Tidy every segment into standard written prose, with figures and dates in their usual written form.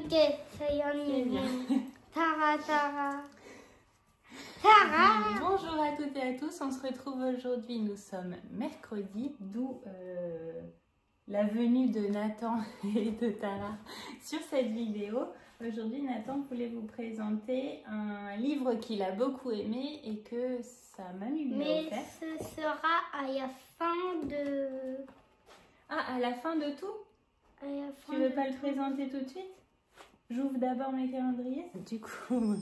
Ok, ça y est. Tara, Tara. Tara. Bonjour à toutes et à tous, on se retrouve aujourd'hui, nous sommes mercredi, d'où la venue de Nathan et de Tara sur cette vidéo. Aujourd'hui, Nathan voulait vous présenter un livre qu'il a beaucoup aimé et que sa mamie lui a offert. Mais ce sera à la fin de... Ah, à la fin de tout? À la fin tu veux pas le présenter tout de suite? J'ouvre d'abord mes calendriers. Du coup,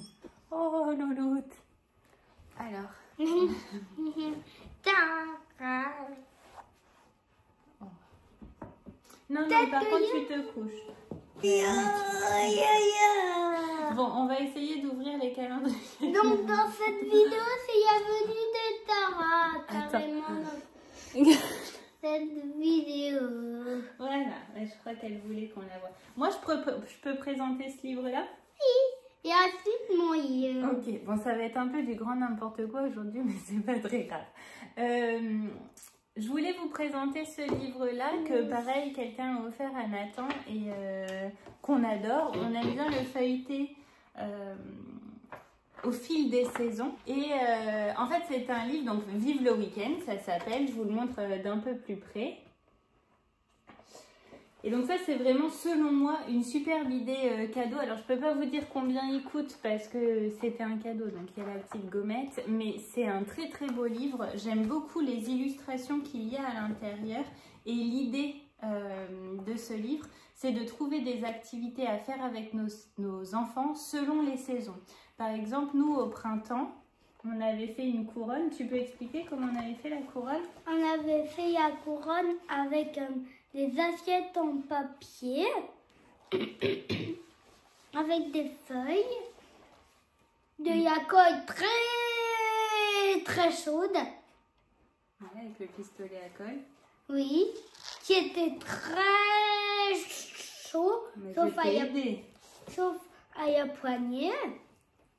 oh louloute. Alors. Tara. Oh. Non, par contre, tu te couches. Bon, on va essayer d'ouvrir les calendriers. Donc, dans cette vidéo, c'est la venue de Tara. Carrément. Cette vidéo. Voilà, je crois qu'elle voulait qu'on la voie. Moi, je peux présenter ce livre-là? Oui. Et ensuite, mon livre. Ok, bon, ça va être un peu du grand n'importe quoi aujourd'hui, mais c'est pas très grave. Je voulais vous présenter ce livre-là que, pareil, quelqu'un a offert à Nathan et qu'on adore. On aime bien le feuilleter au fil des saisons. Et en fait, c'est un livre, donc Vive le week-end, ça s'appelle. Je vous le montre d'un peu plus près. Et donc ça, c'est vraiment, selon moi, une superbe idée cadeau. Alors, je peux pas vous dire combien il coûte parce que c'était un cadeau, donc il y a la petite gommette. Mais c'est un très très beau livre. J'aime beaucoup les illustrations qu'il y a à l'intérieur. Et l'idée de ce livre, c'est de trouver des activités à faire avec nos enfants selon les saisons. Par exemple, nous, au printemps, on avait fait une couronne. Tu peux expliquer comment on avait fait la couronne? On avait fait la couronne avec des assiettes en papier, avec des feuilles, de la colle très chaude. Ouais, avec le pistolet à colle. Oui, qui était très chaud, sauf à la poignée,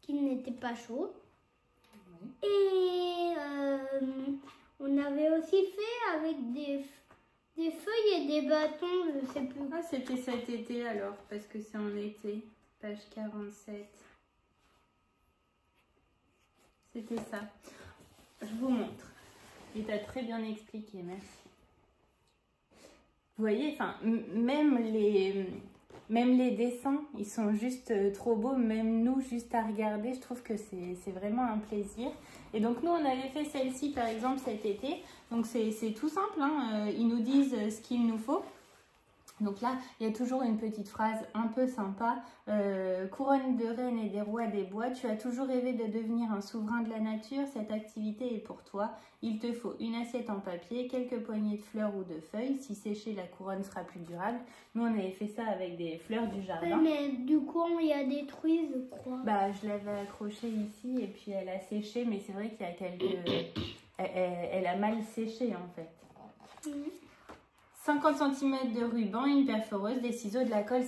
qui n'était pas chaud. Oui. Et on avait aussi fait avec des feuilles et des bâtons, je sais plus. Ah, c'était cet été alors, parce que c'est en été, page 47. C'était ça. Je vous montre. Et tu as très bien expliqué, merci. Vous voyez, enfin, même les dessins, ils sont juste trop beaux. Même nous, juste à regarder, je trouve que c'est vraiment un plaisir. Et donc, nous, on avait fait celle-ci, par exemple, cet été. Donc, c'est tout simple, hein. Ils nous disent ce qu'il nous faut. Donc là, il y a toujours une petite phrase un peu sympa. Couronne de reine et des rois des bois, tu as toujours rêvé de devenir un souverain de la nature. Cette activité est pour toi. Il te faut une assiette en papier, quelques poignées de fleurs ou de feuilles. Si séchée, la couronne sera plus durable. Nous, on avait fait ça avec des fleurs du jardin. Mais du coup, on l'a détruit, je crois. Bah, je l'avais accrochée ici et puis elle a séché. Mais c'est vrai qu'il y a quelques... elle a mal séché, en fait. 50 cm de ruban, une perforeuse, des ciseaux, de la colle,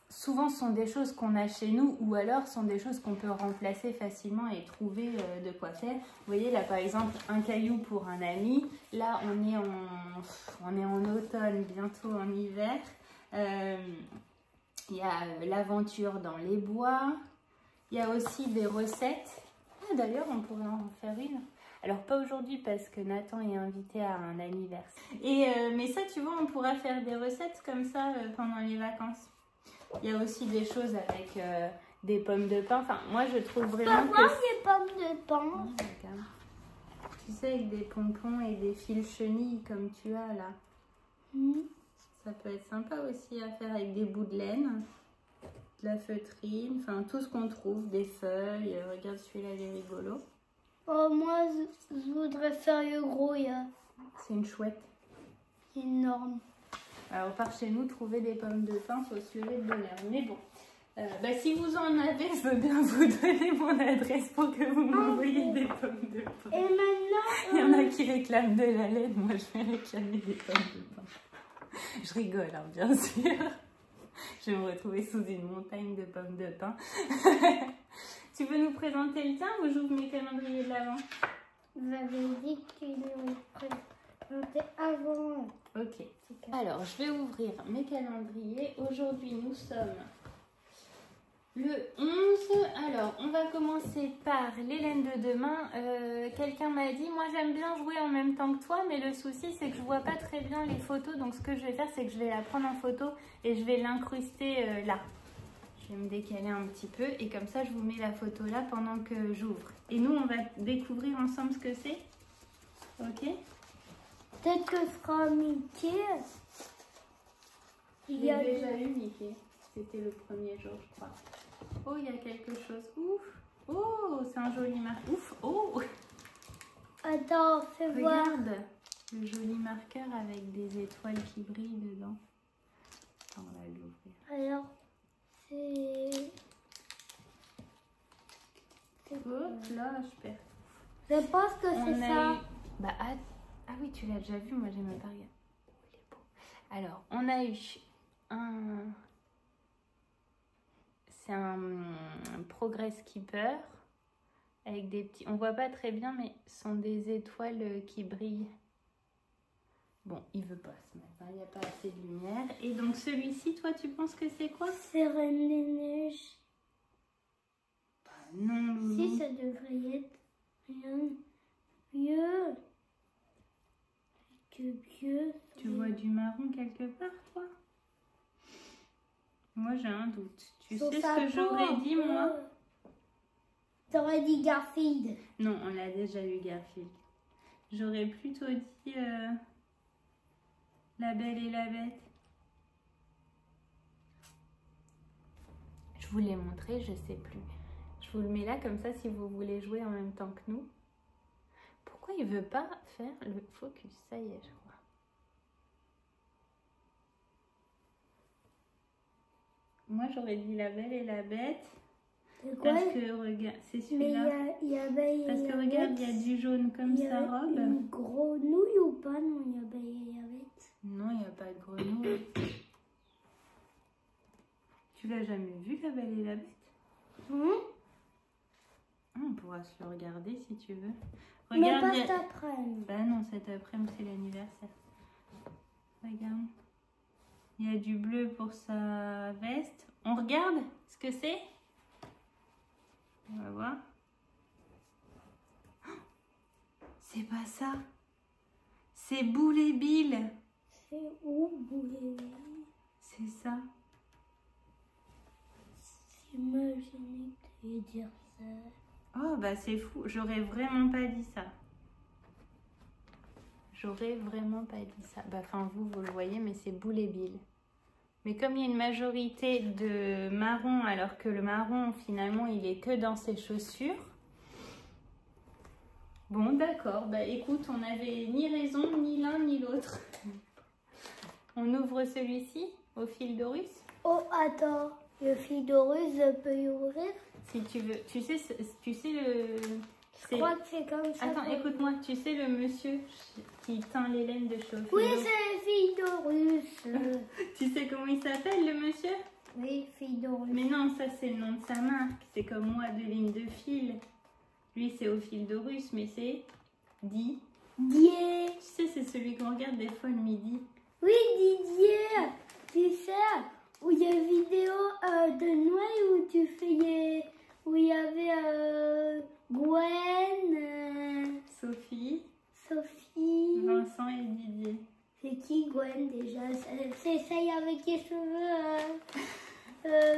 souvent sont des choses qu'on a chez nous ou alors sont des choses qu'on peut remplacer facilement et trouver de quoi faire. Vous voyez là par exemple un caillou pour un ami, là on est en automne, bientôt en hiver. Il y a l'aventure dans les bois, il y a aussi des recettes. Ah, d'ailleurs on pourrait en faire une. Alors pas aujourd'hui parce que Nathan est invité à un anniversaire. Mais ça tu vois, on pourra faire des recettes comme ça pendant les vacances. Il y a aussi des choses avec des pommes de pain. Enfin moi je trouve vraiment que... des pommes de pain. Oh, tu sais, avec des pompons et des fils chenilles comme tu as là. Ça peut être sympa aussi à faire avec des bouts de laine, de la feutrine, enfin tout ce qu'on trouve, des feuilles. Regarde celui-là, il est rigolo. Oh, moi, je voudrais faire le gros, C'est une chouette. Énorme. Alors, par chez nous, trouver des pommes de pain, faut se lever de bonheur. Mais bon, bah, si vous en avez, je veux bien vous donner mon adresse pour que vous m'envoyiez des pommes de pain. Et maintenant... Il y en a qui réclament de la laine, moi je vais réclamer des pommes de pain. Je rigole, hein, bien sûr. Je vais me retrouver sous une montagne de pommes de pain. Tu veux nous présenter le tien ou j'ouvre mes calendriers de l'Avent? Vous avez dit qu'il nous présentait avant. Ok. Alors, je vais ouvrir mes calendriers. Aujourd'hui, nous sommes Le 11, alors on va commencer par les laines de demain. Quelqu'un m'a dit, moi j'aime bien jouer en même temps que toi, mais le souci c'est que je vois pas très bien les photos. Donc ce que je vais faire, c'est que je vais la prendre en photo et je vais l'incruster là. Je vais me décaler un petit peu et comme ça je vous mets la photo là pendant que j'ouvre. Et nous on va découvrir ensemble ce que c'est. Ok? Peut-être que ce sera Mickey. J'ai déjà eu Mickey. C'était le premier jour, je crois. Oh, il y a quelque chose. Ouf. Oh, c'est un joli marqueur. Ouf. Oh. Attends, fais voir. Regarde le joli marqueur avec des étoiles qui brillent dedans. Attends, on va l'ouvrir. Alors, c'est... Hop là, je perds. Je pense que c'est ça. Bah, ah oui, tu l'as déjà vu, moi j'ai même pas regardé. Il est beau. Alors, on a eu un... C'est un Progress Keeper avec des petits... On voit pas très bien, mais ce sont des étoiles qui brillent. Bon, il veut pas se mettre, il n'y a pas assez de lumière. Et donc celui-ci, toi, tu penses que c'est quoi? C'est Reine des Neiges. Bah non, Loulou. Si, ça devrait être rien vieux. Que vieux. Tu vois du marron quelque part, toi? Moi, j'ai un doute. Tu sais ce que j'aurais dit, moi? T'aurais dit Garfield. Non, on l'a déjà eu, Garfield. J'aurais plutôt dit La Belle et la Bête. Je vous l'ai montré, je sais plus. Je vous le mets là, comme ça, si vous voulez jouer en même temps que nous. Pourquoi il veut pas faire le focus? Ça y est, je crois. Moi, j'aurais dit La Belle et la Bête. Parce que, regarde, c'est celui-là. Parce que, regarde, il y a du jaune comme sa robe. Il y a une grenouille ou pas? Non, il y a Belle et la Bête. Non, il n'y a pas de grenouille. Tu l'as jamais vu, La Belle et la Bête? On pourra se le regarder si tu veux. Regarde, mais pas cet après-midi. Bah non, cet après-midi, c'est l'anniversaire. Regarde. Il y a du bleu pour sa veste. On regarde ce que c'est? On va voir. Oh, c'est pas ça. C'est Boule et Bill. C'est où, Boule et Bill? C'est ça. J'imagine que tu veux dire ça. Oh, bah c'est fou. J'aurais vraiment pas dit ça. J'aurais vraiment pas dit ça. Bah, enfin, vous le voyez, mais c'est Boule et Bill. Mais comme il y a une majorité de marron, alors que le marron, finalement, il est que dans ses chaussures. Bon, d'accord. Bah, écoute, on n'avait ni raison, ni l'un, ni l'autre. On ouvre celui-ci au fil d'Horus. Oh, attends. Le fil d'Horus, je peux y ouvrir? Si tu veux. Tu sais le... Je crois que c'est comme ça. Attends, écoute-moi. Tu sais le monsieur qui teint les laines de chauffeur? Oui, c'est le fil d'Horus. Tu sais comment il s'appelle, le monsieur? Oui, fil d'Horus. Mais non, ça c'est le nom de sa marque. C'est comme moi, de ligne de fil. Lui, c'est au fil d'Horus, mais c'est Didier. Tu sais, c'est celui qu'on regarde des fois le midi. Oui, Didier. Tu sais, où il y a une vidéo de Noël où tu fais... Où il y avait Gwen, Sophie, Vincent et Didier. C'est qui Gwen déjà? C'est celle avec les cheveux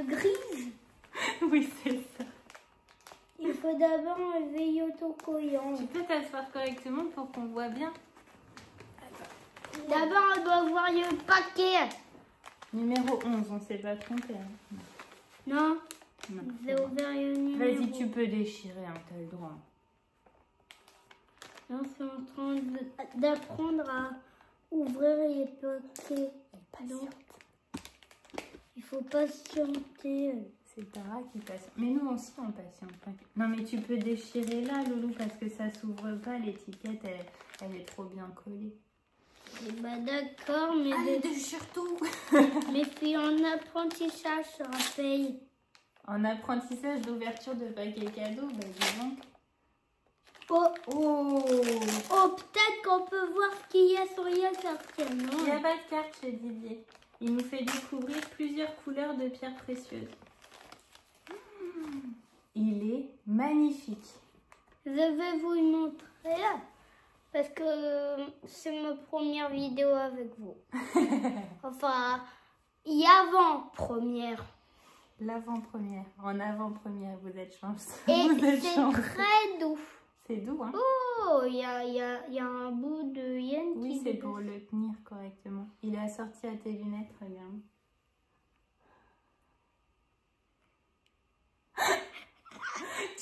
grises? Oui, c'est ça. Il faut d'abord enlever l'autocollant. Tu peux t'asseoir correctement pour qu'on voit bien? D'abord, on doit voir le paquet. Numéro 11, on ne s'est pas trompé. Hein. Non. J'ai ouvert le numéro. Vas-y, tu peux déchirer, hein, t'as le droit. Non, c'est en train d'apprendre à ouvrir les paquets. Il faut patienter. C'est Tara qui patiente. Mais nous aussi, on patiente. Non, mais tu peux déchirer là, Loulou, parce que ça s'ouvre pas. L'étiquette, elle est trop bien collée. Bah d'accord, mais... Allez, déchire tout. Mais puis en apprentissage, ça paye. En apprentissage d'ouverture de paquets cadeaux, bah dis donc. Oh, peut-être qu'on peut voir ce qu'il y a sur la carte. Il n'y a pas de carte chez Didier. Il nous fait découvrir plusieurs couleurs de pierres précieuses. magnifiques. Je vais vous le montrer parce que c'est ma première vidéo avec vous. Enfin, y avant-première. L'avant-première. En avant-première, vous êtes chanceux. Et vous êtes c'est chanceux. très doux. C'est doux, hein? Oh, il y a un bout de yen Oui, qui c'est dépasse. pour le tenir correctement. Il est assorti à tes lunettes, regarde.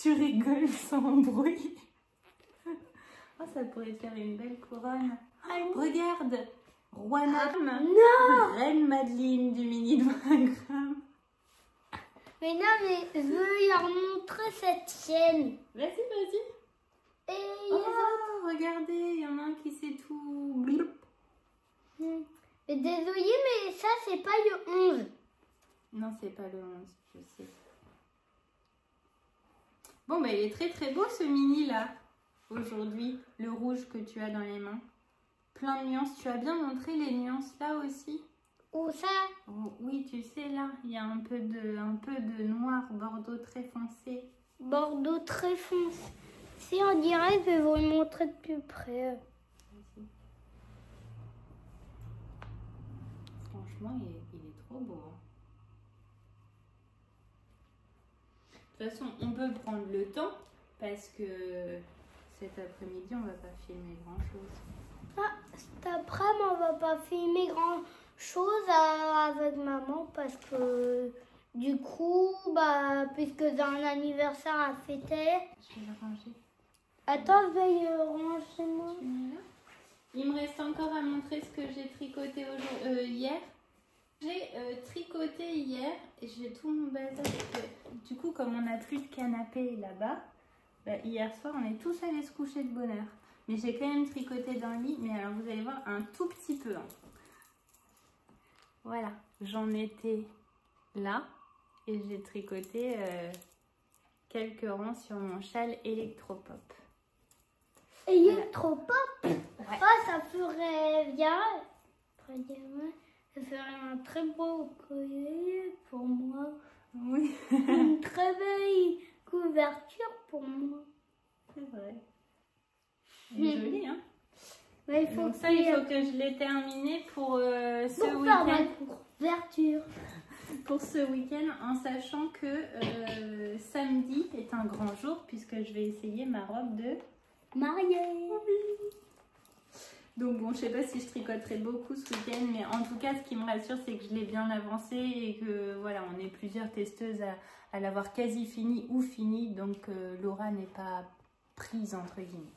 Tu rigoles sans bruit. Oh, ça pourrait faire une belle couronne. Regarde, Roi Madame, Non! Reine Madeline du mini de 20 grammes. Mais non, mais je veux leur montrer cette chaîne. Vas-y, vas-y. Et Oh, regardez, il y en a un qui sait tout. Bloup. Mais désolé, mais ça, c'est pas le 11. Non, c'est pas le 11, je sais. Bon, bah, il est très très beau ce mini là, aujourd'hui. Le rouge que tu as dans les mains. Plein de nuances. Tu as bien montré les nuances là aussi? Où ça? Oh, oui, tu sais, là, il y a un peu de noir, bordeaux très foncé. Bordeaux très foncé. Si on dirait, je vais vous le montrer de plus près. Franchement, il est trop beau. Hein. De toute façon, on peut prendre le temps parce que cet après-midi, on va pas filmer grand-chose. Ah, cet après-midi, on va pas filmer grand-chose avec maman parce que du coup, bah, puisque j'ai un anniversaire à fêter. Je vais le ranger. Attends, je vais le ranger moi. Il me reste encore à montrer ce que j'ai tricoté hier. J'ai tricoté hier et j'ai tout mon bazar. Du coup, comme on n'a plus de canapé là-bas, bah, hier soir, on est tous allés se coucher de bonne heure. Mais j'ai quand même tricoté dans le lit. Mais alors, vous allez voir, un tout petit peu. Hein. Voilà, j'en étais là et j'ai tricoté quelques rangs sur mon châle électropop. Électropop. Ouais. Ah, ça ferait bien. Ça ferait un très beau collier pour moi. Oui. Une très belle couverture pour moi. C'est vrai. Elle est jolie, hein? Mais Donc ça, il faut que je l'ai terminé pour ce pour faire ma week-end. couverture. Pour ce week-end, en sachant que samedi est un grand jour puisque je vais essayer ma robe de mariée. Donc bon, je sais pas si je tricoterai beaucoup ce week-end, mais en tout cas, ce qui me rassure, c'est que je l'ai bien avancé et que voilà, on est plusieurs testeuses à l'avoir quasi fini ou fini, donc Laura n'est pas prise entre guillemets.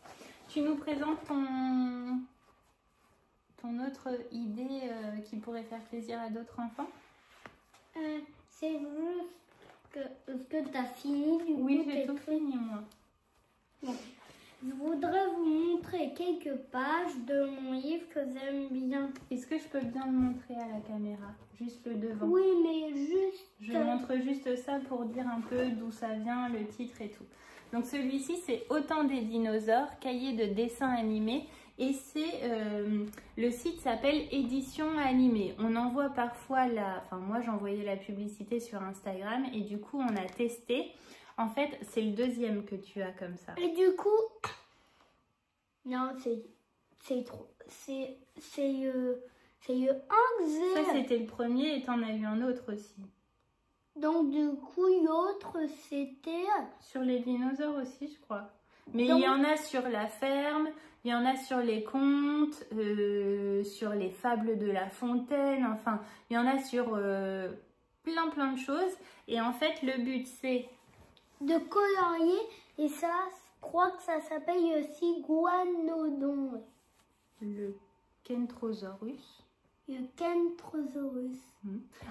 Tu nous présentes ton autre idée qui pourrait faire plaisir à d'autres enfants? C'est juste que est-ce que tu as fini du coup? Oui, j'ai tout fini moi. Bon. Je voudrais vous montrer quelques pages de mon livre que j'aime bien. Est-ce que je peux bien le montrer à la caméra? Juste le devant. Oui, mais juste... Je montre juste ça pour dire un peu d'où ça vient, le titre et tout. Donc celui-ci, c'est Autant des dinosaures, cahier de dessins animés. Et c'est le site s'appelle Édition Animée. On envoie parfois moi j'envoyais la publicité sur Instagram et du coup on a testé. En fait, c'est le deuxième que tu as comme ça. Et du coup, non, c'est trop. C'est le 1 que j'ai. Ça c'était le premier et t'en as eu un autre aussi. Donc du coup, l'autre c'était sur les dinosaures aussi, je crois. Mais donc, il y en a sur la ferme, il y en a sur les contes, sur les fables de La Fontaine, enfin, il y en a sur plein de choses. Et en fait, le but, c'est de colorier, et ça, je crois que ça s'appelle aussi Guanodon. Le Kentrosaurus. Le Kentrosaurus.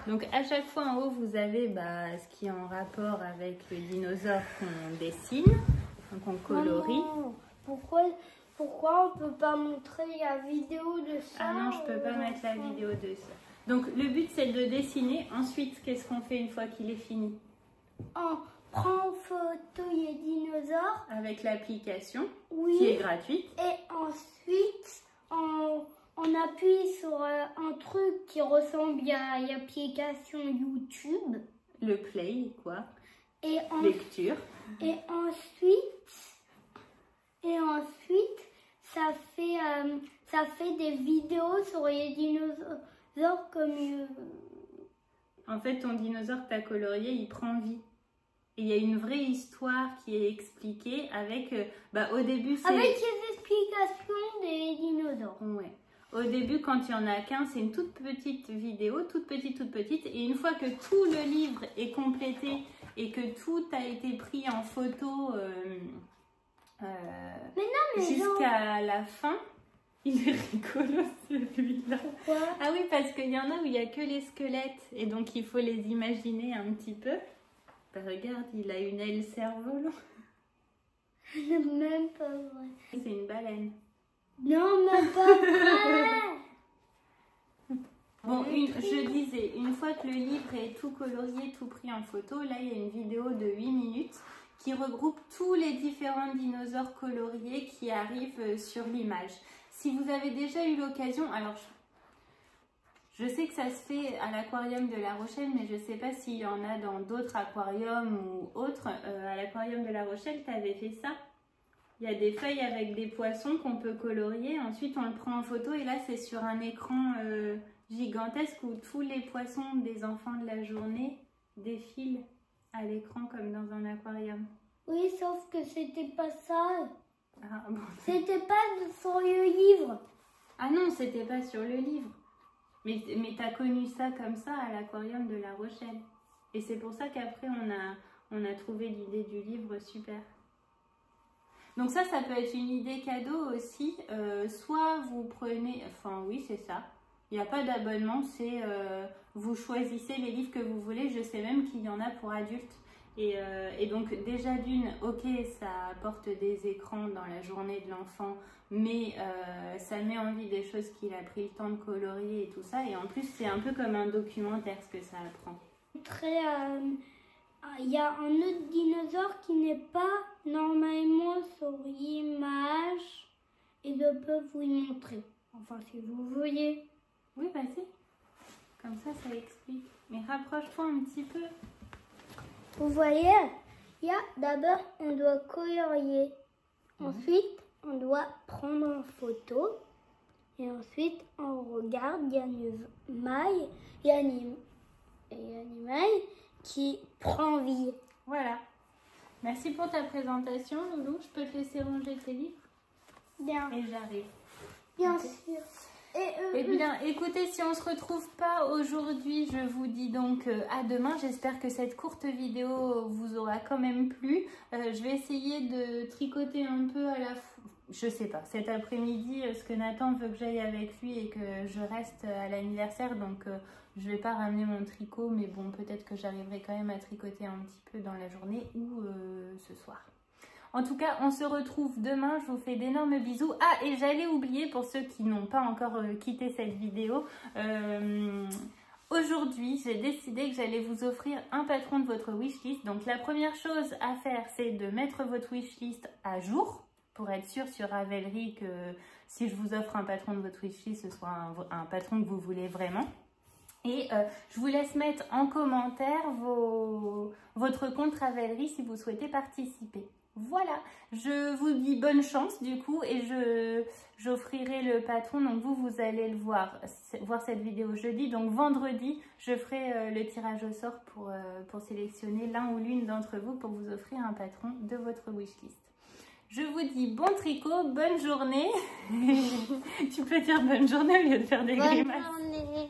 Donc, à chaque fois en haut, vous avez ce qui est en rapport avec le dinosaure qu'on dessine, qu'on colorie. Non, pourquoi on peut pas montrer la vidéo de ça? Ah non, je peux pas mettre la vidéo de ça. Donc, le but, c'est de dessiner. Ensuite, qu'est-ce qu'on fait une fois qu'il est fini? On prend en photo les dinosaures. Avec l'application, oui, qui est gratuite. Et ensuite, on appuie sur un truc qui ressemble à l'application YouTube. Le Play, quoi. lecture. Et ensuite, ça fait des vidéos sur les dinosaures comme... En fait, ton dinosaure que tu as colorié, il prend vie. Et il y a une vraie histoire qui est expliquée avec... au début, c'est... Avec les explications des dinosaures. Ouais. Au début, quand il n'y en a qu'un, c'est une toute petite vidéo, toute petite. Et une fois que tout le livre est complété et que tout a été pris en photo jusqu'à la fin, il est rigolo celui-là. Pourquoi? Ah oui, parce qu'il y en a où il n'y a que les squelettes et donc il faut les imaginer un petit peu. Bah, regarde, il a une aile cerf-volant. Même pas vrai. C'est une baleine. Non, même pas vrai. Bon, je disais, une fois que le livre est tout colorié, tout pris en photo, là il y a une vidéo de 8 minutes qui regroupe tous les différents dinosaures coloriés qui arrivent sur l'image. Si vous avez déjà eu l'occasion, alors je sais que ça se fait à l'aquarium de La Rochelle, mais je ne sais pas s'il y en a dans d'autres aquariums ou autres. À l'aquarium de La Rochelle, tu avais fait ça. Il y a des feuilles avec des poissons qu'on peut colorier. Ensuite, on le prend en photo et là, c'est sur un écran gigantesque où tous les poissons des enfants de la journée défilent à l'écran comme dans un aquarium. Oui, sauf que c'était pas ça. Ah, bon. C'était pas sur le livre. Ah non, c'était pas sur le livre. Mais tu as connu ça comme ça à l'aquarium de La Rochelle. Et c'est pour ça qu'après, on a trouvé l'idée du livre super. Donc ça peut être une idée cadeau aussi. Soit vous prenez... Enfin oui, c'est ça. Il n'y a pas d'abonnement. C'est vous choisissez les livres que vous voulez. Je sais même qu'il y en a pour adultes. Et donc déjà d'une, ok, ça apporte des écrans dans la journée de l'enfant, mais ça met en vie des choses qu'il a pris le temps de colorier et tout ça. Et en plus, c'est un peu comme un documentaire ce que ça apprend. Il y a un autre dinosaure qui n'est pas normalement sur l'image et je peux vous y montrer. Enfin, si vous voulez. Oui, vas-y. Comme ça explique. Mais rapproche-toi un petit peu. Vous voyez, d'abord, on doit colorier. Ensuite, on doit prendre en photo. Et ensuite, on regarde, il y a une maille, il y a une maille qui prend vie. Voilà. Merci pour ta présentation, Loulou. Je peux te laisser ranger tes livres? Bien. Et j'arrive. Bien sûr. Eh bien, écoutez, si on ne se retrouve pas aujourd'hui, je vous dis donc à demain. J'espère que cette courte vidéo vous aura quand même plu. Je vais essayer de tricoter un peu à la fois. Je sais pas, cet après-midi, ce que Nathan veut que j'aille avec lui et que je reste à l'anniversaire. Donc, je vais pas ramener mon tricot, mais bon, peut-être que j'arriverai quand même à tricoter un petit peu dans la journée ou ce soir. En tout cas, on se retrouve demain. Je vous fais d'énormes bisous. Ah, et j'allais oublier pour ceux qui n'ont pas encore quitté cette vidéo. Aujourd'hui, j'ai décidé que j'allais vous offrir un patron de votre wishlist. Donc, la première chose à faire, c'est de mettre votre wishlist à jour pour être sûr sur Ravelry que si je vous offre un patron de votre wishlist, ce soit un patron que vous voulez vraiment. Et je vous laisse mettre en commentaire votre compte Ravelry si vous souhaitez participer. Voilà, je vous dis bonne chance du coup et j'offrirai le patron. Donc vous allez le voir cette vidéo jeudi. Donc vendredi, je ferai le tirage au sort pour sélectionner l'un ou l'une d'entre vous pour vous offrir un patron de votre wishlist. Je vous dis bon tricot, bonne journée. Tu peux dire bonne journée au lieu de faire des grimaces. Bonne journée.